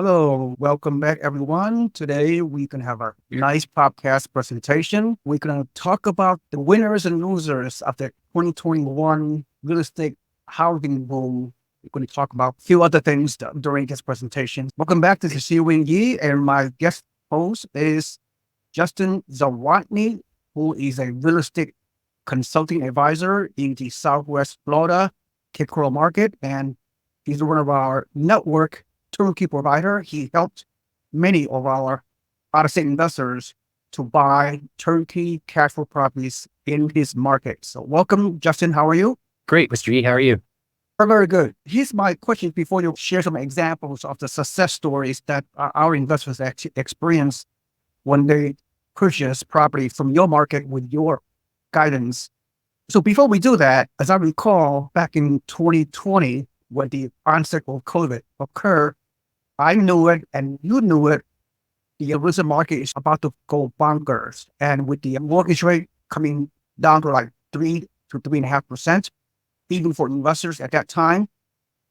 Hello, welcome back, everyone. Today we can have a nice podcast presentation. We're going to talk about the winners and losers of the 2021 real estate housing boom. We're going to talk about a few other things during this presentation. Welcome back. This is Seewing Yee, and my guest host is Justin Zawodny, who is a real estate consulting advisor in the Southwest Florida Cape Coral market, and he's one of our network turnkey provider. He helped many of our out-of-state investors to buy turnkey cash flow properties in his market. So welcome, Justin. How are you? Great, Mr. Yee. How are you? Very, very good. Here's my question before you share some examples of the success stories that our investors actually experience when they purchase property from your market with your guidance. So before we do that, as I recall, back in 2020, when the onset of COVID occurred, I knew it and you knew it. The real estate market is about to go bonkers. And with the mortgage rate coming down to like 3 to 3.5%, even for investors at that time,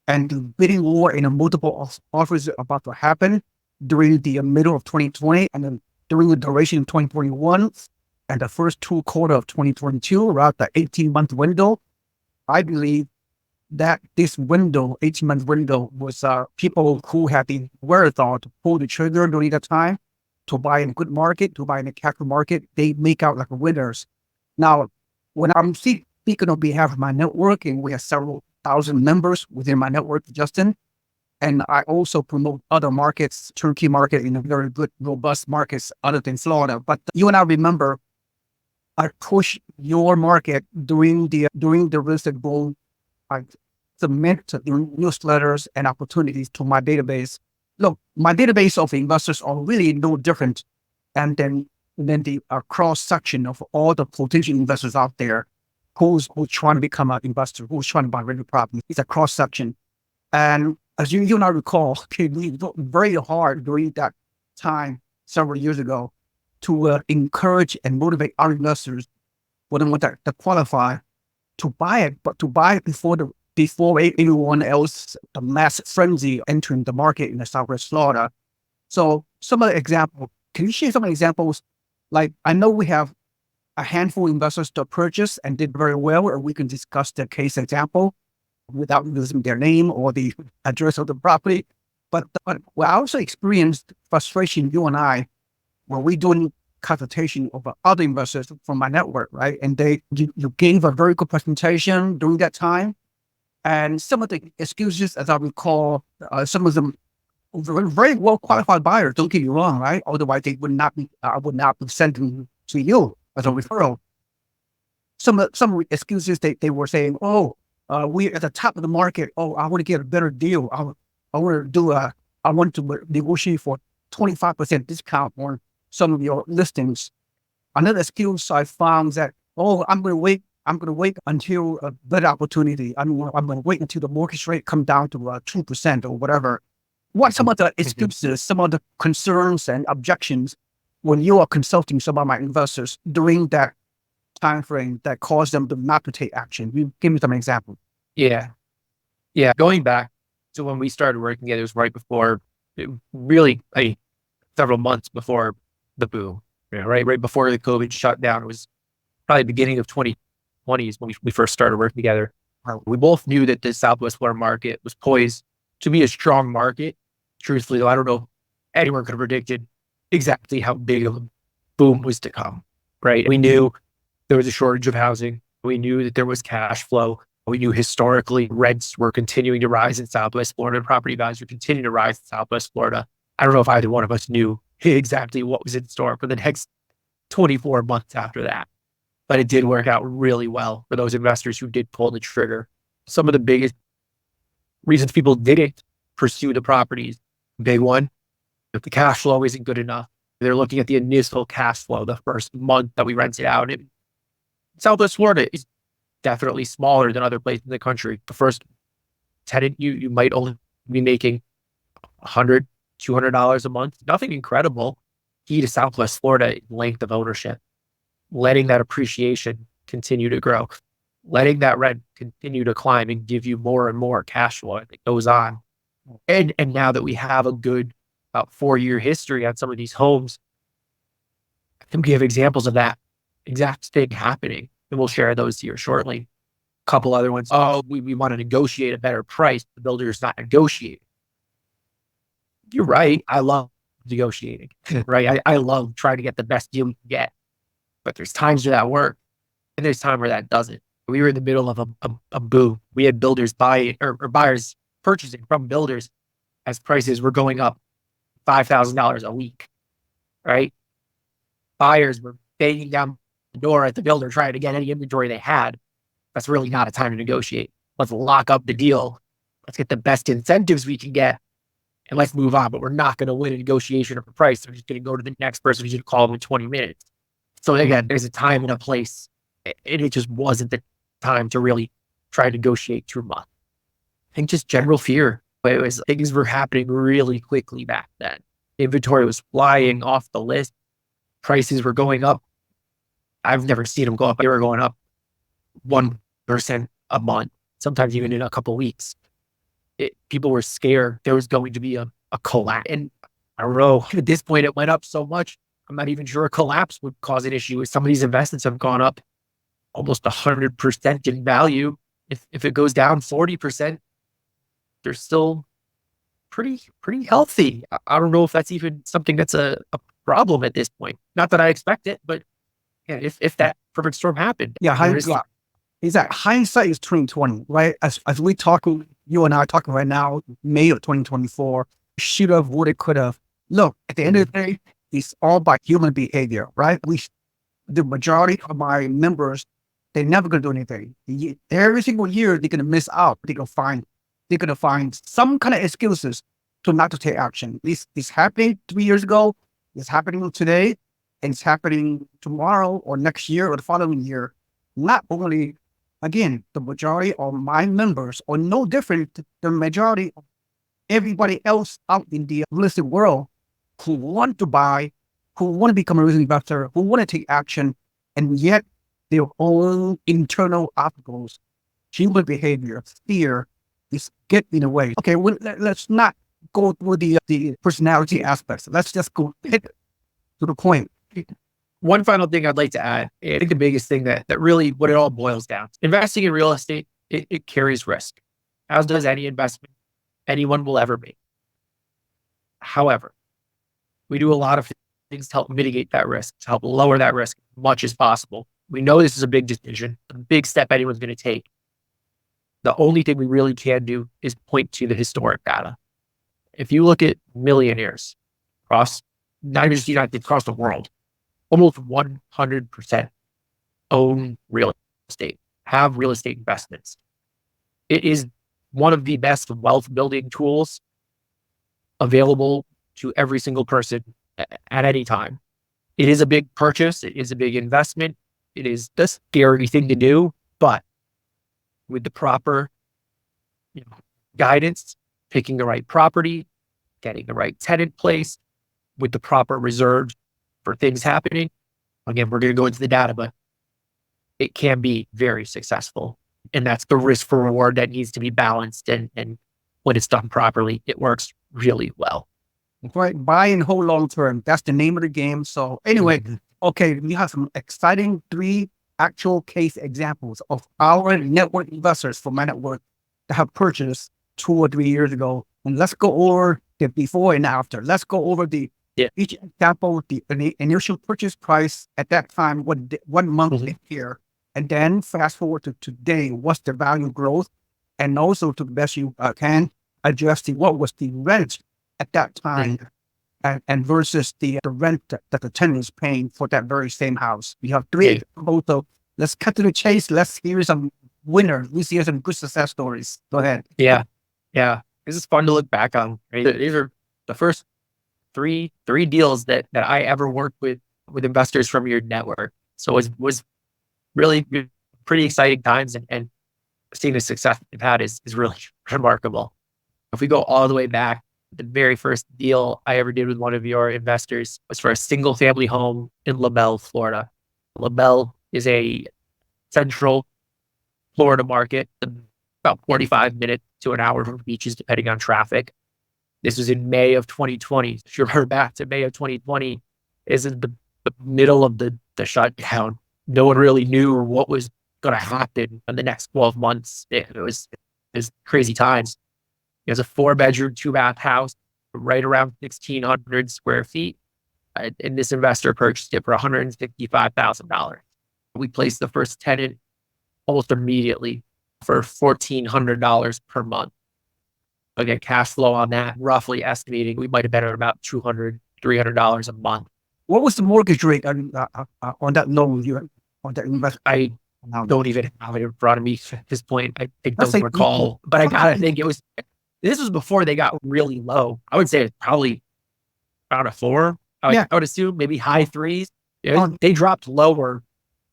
and the bidding war in a multiple offers about to happen during the middle of 2020 and then during the duration of 2021 and the first 2 quarters of 2022, around the 18-month window, I believe that this window, 18-month window, was people who had the wherewithal to pull the trigger during that time to buy in a good market, to buy in a capital market. They make out like winners. Now, when I'm speaking on behalf of my network, and we have several thousand members within my network, Justin, and I also promote other markets, turnkey market in a very good, robust markets other than Florida. But you and I remember, I pushed your market during the real estate boom. I submit newsletters and opportunities to my database. Look, my database of investors are really no different and then the cross section of all the potential investors out there who's trying to become an investor, who's trying to buy rental property. It's a cross section. And as you and I recall, we worked very hard during that time several years ago to encourage and motivate our investors when they want to qualify to buy it, but to buy it before anyone else, the mass frenzy entering the market in the Southwest Florida. So some of the examples, can you share some examples? Like, I know we have a handful of investors to purchase and did very well, or we can discuss the case example without using their name or the address of the property. But we also experienced frustration, you and I, when we doing consultation of other investors from my network, right? And you gave a very good presentation during that time. And some of the excuses, as I recall, some of them were very well qualified buyers. Don't get me wrong, right? Otherwise, they would not be. I would not be sending to you as a referral. Some excuses they were saying, "Oh, we're at the top of the market. Oh, I want to get a better deal. I want to negotiate for 25% discount on some of your listings." Another excuse I found that, "Oh, I'm going to wait until a better opportunity. I'm going to wait until the mortgage rate come down to 2% or whatever." What some of the excuses, some of the concerns and objections when you are consulting some of my investors during that time frame that caused them to not to take action? You give me some examples. Yeah. Yeah. Going back to when we started working together, it was right before, really several months before the boom, right before the COVID shutdown. It was probably the beginning of 2020s when we first started working together. We both knew that the Southwest Florida market was poised to be a strong market. Truthfully, though, I don't know if anyone could have predicted exactly how big of a boom was to come, right? We knew there was a shortage of housing. We knew that there was cash flow. We knew historically rents were continuing to rise in Southwest Florida. Property values were continuing to rise in Southwest Florida. I don't know if either one of us knew exactly what was in store for the next 24 months after that, but it did work out really well for those investors who did pull the trigger. Some of the biggest reasons people didn't pursue the properties, big one, if the cash flow isn't good enough, they're looking at the initial cash flow the first month that we rented out. Southwest Florida is definitely smaller than other places in the country. The first tenant, you might only be making $100, $200 a month. Nothing incredible. Key to Southwest Florida, length of ownership, letting that appreciation continue to grow, letting that rent continue to climb and give you more and more cash flow as it goes on. And now that we have a good about 4-year history on some of these homes. I think we have examples of that exact thing happening, and we'll share those here shortly. A couple other ones. Oh, we want to negotiate a better price. The builder's not negotiating. You're right. I love negotiating, right? I love trying to get the best deal we can get, but there's times where that works and there's time where that doesn't. We were in the middle of a boom. We had builders buying or buyers purchasing from builders as prices were going up $5,000 a week, right? Buyers were banging down the door at the builder trying to get any inventory they had. That's really not a time to negotiate. Let's lock up the deal. Let's get the best incentives we can get and let's move on. But we're not going to win a negotiation over price. We're just going to go to the next person who's going to call them in 20 minutes. So again, there's a time and a place, and it just wasn't the time to really try to negotiate too much. I think just general fear. It was, things were happening really quickly back then. Inventory was flying off the list. Prices were going up. I've never seen them go up. They were going up 1% a month, sometimes even in a couple of weeks. People were scared there was going to be a collapse. And I don't know, at this point, it went up so much, I'm not even sure a collapse would cause an issue. Some of these investments have gone up almost 100% in value. If it goes down 40%, they're still pretty healthy. I don't know if that's even something that's a problem at this point. Not that I expect it, but yeah, if that perfect storm happened. Yeah, hindsight is 2020, right? As we talk, you and I are talking right now, May of 2024, should have, would have, could have. Look, at the end of the day, it's all by human behavior, right? The majority of my members, they're never going to do anything. Every single year, they're going to miss out. They're going to find some kind of excuses to not to take action. This happened 3 years ago. It's happening today, and it's happening tomorrow or next year or the following year. Not only, again, the majority of my members are no different than the majority of everybody else out in the real estate world who want to buy, who want to become a real estate investor, who want to take action, and yet their own internal obstacles, human behavior, fear, is get in the way. Okay, let's not go through the personality aspects. Let's just go hit to the point. One final thing I'd like to add, I think the biggest thing that really what it all boils down, investing in real estate, it carries risk, as does any investment anyone will ever make. However, we do a lot of things to help mitigate that risk, to help lower that risk as much as possible. We know this is a big decision, a big step anyone's going to take. The only thing we really can do is point to the historic data. If you look at millionaires across, not even just the United States, across the world, almost 100% own real estate, have real estate investments. It is one of the best wealth building tools available to every single person at any time. It is a big purchase. It is a big investment. It is a scary thing to do, but with the proper guidance, picking the right property, getting the right tenant placed, with the proper reserves for things happening. Again, we're going to go into the data, but it can be very successful. And that's the risk for reward that needs to be balanced. And when it's done properly, it works really well. Right. Buy and hold long term. That's the name of the game. So anyway, okay, we have some exciting 3 actual case examples of our network investors for my network that have purchased 2 or 3 years ago. And let's go over the before and after. Let's go over each example, the initial purchase price at that time, what month in here, and then fast forward to today, what's the value growth, and also to the best you can adjust what was the rent at that time, and versus the rent that the tenant is paying for that very same house. We have 3 examples. So let's cut to the chase. Let's hear some winners. Let's hear some good success stories. Go ahead. Yeah. This is fun to look back on. Right? These are the first three deals that I ever worked with investors from your network. So it was really pretty exciting times, and seeing the success they've had is really remarkable. If we go all the way back, the very first deal I ever did with one of your investors was for a single family home in LaBelle, Florida. LaBelle is a central Florida market, about 45 minutes to an hour from beaches, depending on traffic. This was in May of 2020. If you remember back to May of 2020, is in the middle of the shutdown. No one really knew what was going to happen in the next 12 months. It was crazy times. It was a 4-bedroom, 2-bath house, right around 1,600 square feet. And this investor purchased it for $155,000. We placed the first tenant almost immediately for $1,400 per month. Again, cash flow on that, roughly estimating we might have been at about $200, $300 a month. What was the mortgage rate on that loan you on that investment? I don't even have it in front of me at this point. I Let's don't say recall, but I gotta think this was before they got really low. I would say it's probably around a 4. I would assume maybe high 3s. They dropped lower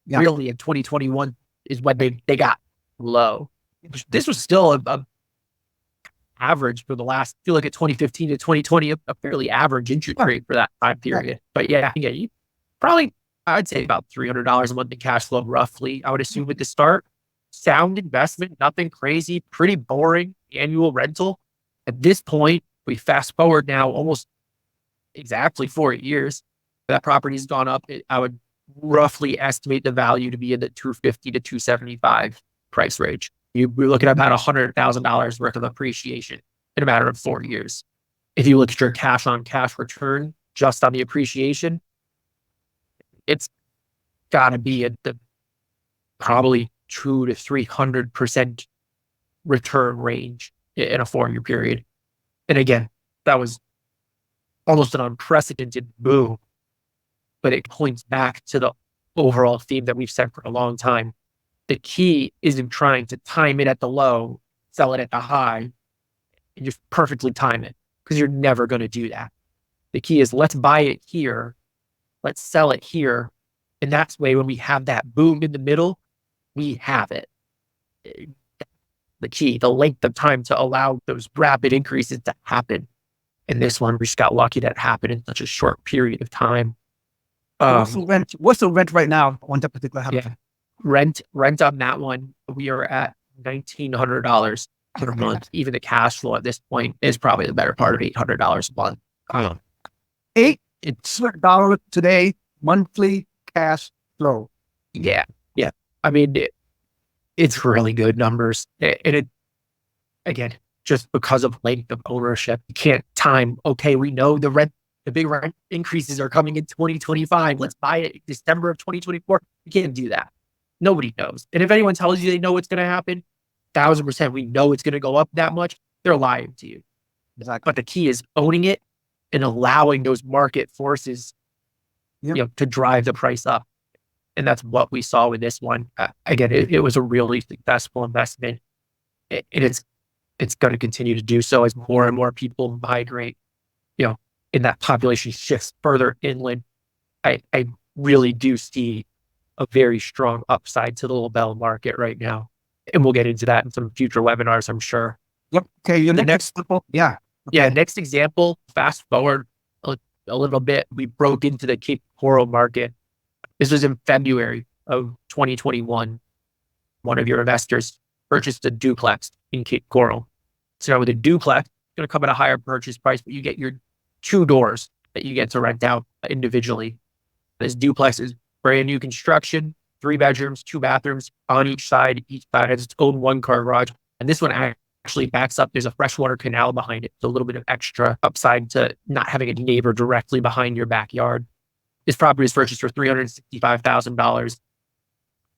really in 2021 is when they got low. This was still a average for the last, I feel like at 2015 to 2020, a fairly average interest rate for that time period. But you probably, I'd say about $300 a month in cash flow, roughly. I would assume at the start. Sound investment, nothing crazy, pretty boring annual rental. At this point, we fast forward now almost exactly 4 years. That property's gone up. I would roughly estimate the value to be in the $250 to $275 price range. We're looking at about $100,000 worth of appreciation in a matter of 4 years. If you look at your cash on cash return just on the appreciation, it's got to be at the probably 200 to 300% return range in a 4-year period. And again, that was almost an unprecedented boom, but it points back to the overall theme that we've said for a long time. The key isn't trying to time it at the low, sell it at the high, and just perfectly time it, because you're never going to do that. The key is let's buy it here, let's sell it here, and that's way when we have that boom in the middle, we have it. The key, the length of time to allow those rapid increases to happen. And this one, we just got lucky that it happened in such a short period of time. What's the rent right now on that particular house? Yeah. Rent on that one, we are at $1,900 per month. Even the cash flow at this point is probably the better part of $800 a month. $8 today, monthly cash flow. Yeah. I mean, it's really good numbers. And it, again, just because of length of ownership, you can't time, okay, we know the big rent increases are coming in 2025. Let's buy it December of 2024. You can't do that. Nobody knows. And if anyone tells you they know what's going to happen, 1,000%, we know it's going to go up that much, they're lying to you. Exactly. But the key is owning it and allowing those market forces to drive the price up. And that's what we saw with this one. Again, it was a really successful investment. And it's going to continue to do so as more and more people migrate, in that population shifts further inland. I really do see a very strong upside to the LaBelle market right now. And we'll get into that in some future webinars, I'm sure. Yep. Okay. Your next example. Yeah. Okay. Yeah. Next example, fast forward a little bit. We broke into the Cape Coral market. This was in February of 2021. One of your investors purchased a duplex in Cape Coral. So with a duplex, it's going to come at a higher purchase price, but you get your 2 doors that you get to rent out individually. This duplex is brand new construction, 3 bedrooms, 2 bathrooms on each side. Each side has its own 1-car garage. And this one actually backs up. There's a freshwater canal behind it. So a little bit of extra upside to not having a neighbor directly behind your backyard. This property was purchased for $365,000.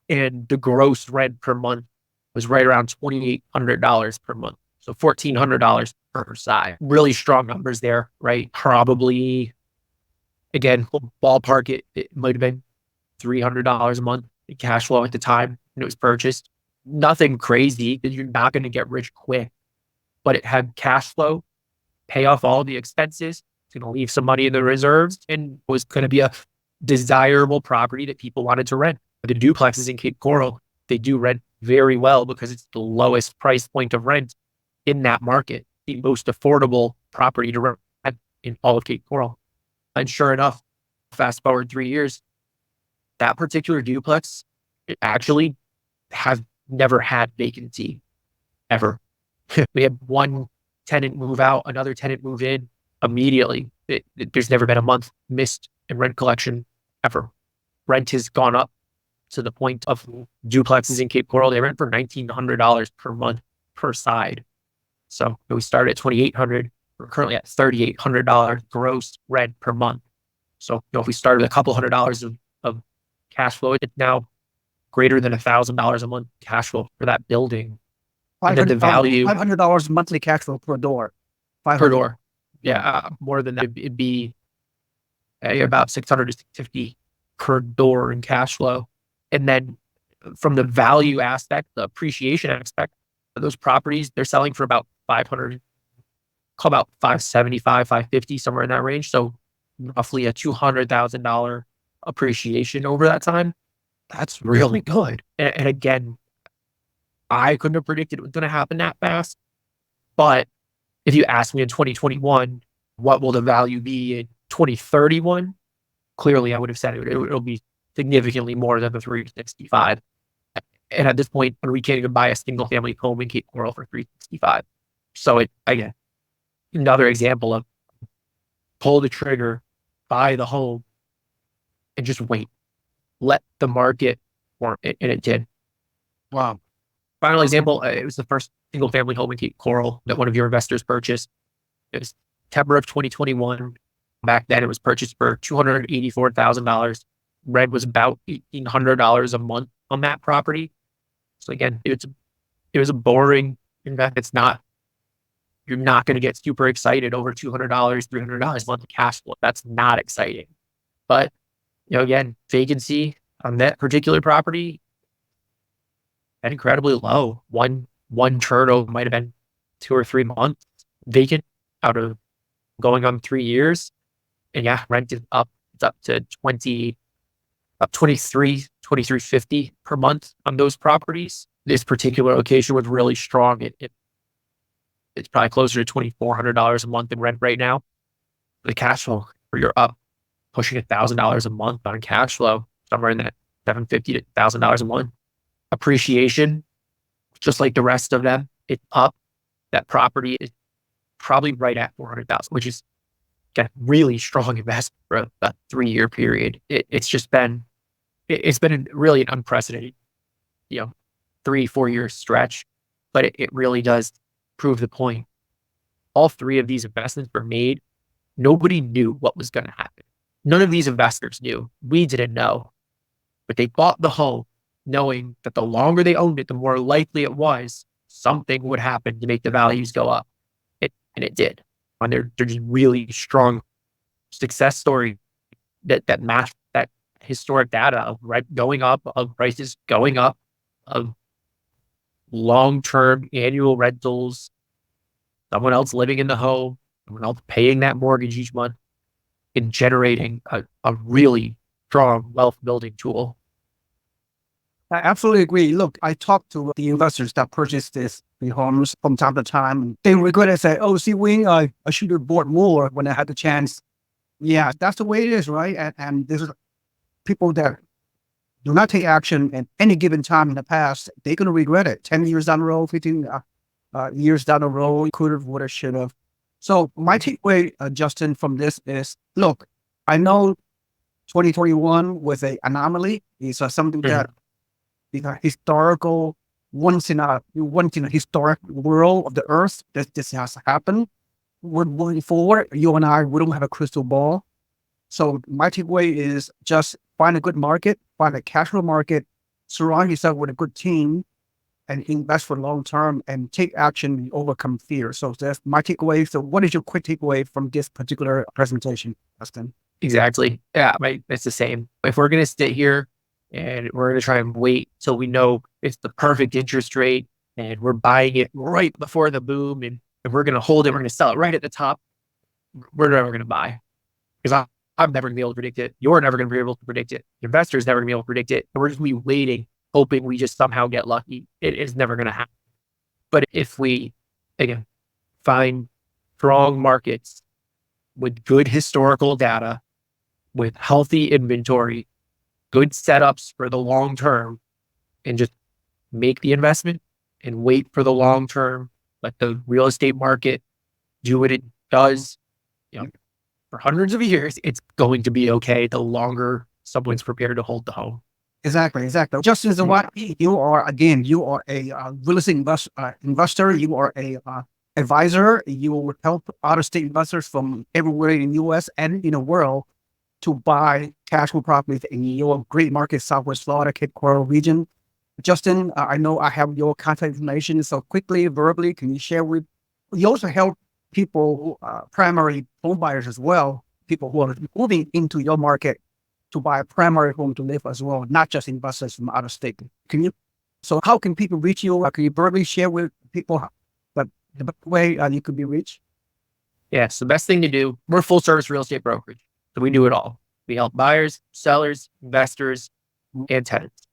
And the gross rent per month was right around $2,800 per month. So $1,400 per side. Really strong numbers there, right? Probably, again, ballpark, it might have been $300 a month in cash flow at the time when it was purchased. Nothing crazy, because you're not going to get rich quick, but it had cash flow, pay off all the expenses. It's going to leave some money in the reserves, and was going to be a desirable property that people wanted to rent. The duplexes in Cape Coral, they do rent very well because it's the lowest price point of rent in that market, the most affordable property to rent in all of Cape Coral. And sure enough, fast forward 3 years, that particular duplex, it actually has never had vacancy ever. We had one tenant move out, another tenant move in immediately. There's never been a month missed in rent collection ever. Rent has gone up to the point of duplexes in Cape Coral. They rent for $1,900 per month per side. So we started at $2,800. We're currently at $3,800 gross rent per month. So if we started with a couple $100s of cash flow, it's now greater than $1,000 a month cash flow for that building. And then the value $500 monthly cash flow per door. per door. Yeah, more than that. It'd be about 600 to 650 per door in cash flow. And then from the value aspect, the appreciation aspect of those properties, they're selling for about 500, call about 575, 550, somewhere in that range. So roughly a $200,000 appreciation over that time. That's really good. And again, I couldn't have predicted it was going to happen that fast. But if you ask me in 2021, what will the value be in 2031? Clearly, I would have said it'll be significantly more than the 365. And at this point, we can't even buy a single family home in Cape Coral for 365. So again, another example of pull the trigger, buy the home, and just wait. Let the market form, and it did. Wow. Final example, it was the first single family home in Cape Coral that one of your investors purchased. It was September of 2021. Back then, it was purchased for $284,000. Rent was about $1,800 a month on that property. So again, it was a boring investment. It's not, you're not going to get super excited over $200, $300 a month of cash flow. That's not exciting. But again, vacancy on that particular property and incredibly low. One turnover might have been 2 or 3 months vacant out of going on 3 years. And yeah, rent is up. It's up to $23.50 per month on those properties. This particular location was really strong. It's probably closer to $2,400 a month in rent right now. The cash flow, where you're up pushing $1,000 a month on cash flow, somewhere in that $750 to $1,000 a month. Appreciation, just like the rest of them, it's up. That property is probably right at $400,000, which is a really strong investment for a 3-year period. It's been really an unprecedented, 3-4 year stretch, but it really does prove the point. All 3 of these investments were made. Nobody knew what was going to happen. None of these investors knew. We didn't know, but they bought the home knowing that the longer they owned it, the more likely it was something would happen to make the values go up. And it did. And they're just really strong success story that match that historic data of rent going up, of prices going up, of long-term annual rentals, someone else living in the home, someone else paying that mortgage each month, and generating a really strong wealth building tool. I absolutely agree. Look, I talked to the investors that purchased the homes from time to time. They regret it and say, "Oh, Seewing, I should have bought more when I had the chance." Yeah, that's the way it is, right? And there's people that do not take action at any given time in the past. They're going to regret it. 10 years down the road, 15 years down the road, could have, would have, should have. So my takeaway, Justin, from this is, look, I know 2021 was an anomaly. It's something that historical, once in a historic world of the earth that this has happened. We're moving forward. You and I, we don't have a crystal ball. So my takeaway is just find a good market, find a cash flow market, surround yourself with a good team, and invest for long term and take action and overcome fear. So that's my takeaway. So what is your quick takeaway from this particular presentation, Justin? Exactly. Yeah, it's the same. If we're going to sit here and we're going to try and wait till we know it's the perfect interest rate and we're buying it right before the boom and we're going to hold it, we're going to sell it right at the top, we're never going to buy. Because I'm never going to be able to predict it. You're never going to be able to predict it. The investor's never going to be able to predict it. And we're just going to be waiting, hoping we just somehow get lucky. It is never going to happen. But if we, again, find strong markets with good historical data, with healthy inventory, good setups for the long term, and just make the investment and wait for the long term, let the real estate market do what it does, for hundreds of years, it's going to be okay the longer someone's prepared to hold the home. Exactly. Justin Zawodny, you are a real estate investor. You are a advisor. You will help out-of-state investors from everywhere in the U.S. and in the world to buy cash flow properties in your great market, Southwest Florida, Cape Coral region. Justin, I know I have your contact information. So quickly, verbally, can you share with? You also help people, primary home buyers as well, people who are moving into your market to buy a primary home to live as well, not just investors from out of state. So how can people reach you? Can you verbally share with people the best way you could be reached? Yes, the best thing to do, we're full service real estate brokerage. So we do it all. We help buyers, sellers, investors, and tenants,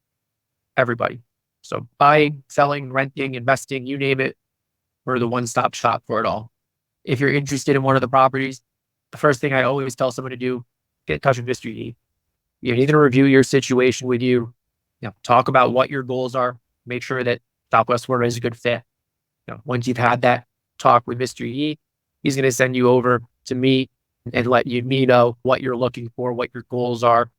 everybody. So buying, selling, renting, investing, you name it, we're the one-stop shop for it all. If you're interested in one of the properties, the first thing I always tell someone to do, get in touch with Mr. Yee. You need to review your situation with you, talk about what your goals are, make sure that Southwest Florida is a good fit. Once you've had that talk with Mr. Yee, he's going to send you over to me and let me know what you're looking for, what your goals are.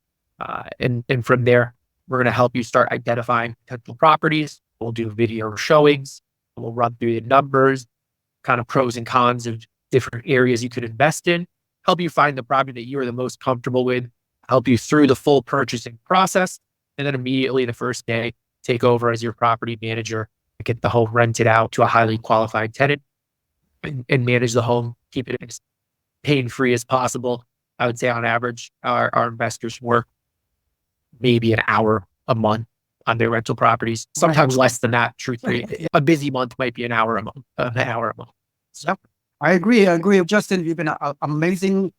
And from there, we're going to help you start identifying potential properties. We'll do video showings. We'll run through the numbers, kind of pros and cons of different areas you could invest in, help you find the property that you are the most comfortable with, help you through the full purchasing process. And then immediately the first day, take over as your property manager, get the home rented out to a highly qualified tenant and manage the home, keep it as pain-free as possible. I would say on average, our investors work maybe an hour a month on their rental properties. Sometimes less than that, truthfully. A busy month might be an hour a month. So I agree. Justin, you've been an amazing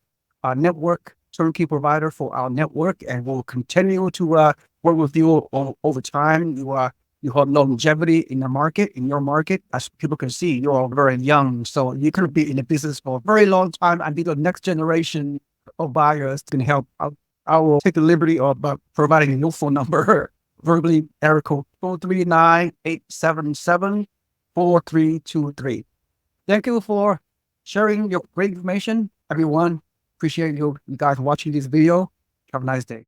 network turnkey provider for our network, and we'll continue to work with you over time. You have longevity in your market. As people can see, you're very young, so you could be in the business for a very long time and be the next generation of buyers can help. I will take the liberty of providing your phone number verbally, area code 439-877-4323. Thank you for sharing your great information, everyone. Appreciate you guys watching this video. Have a nice day.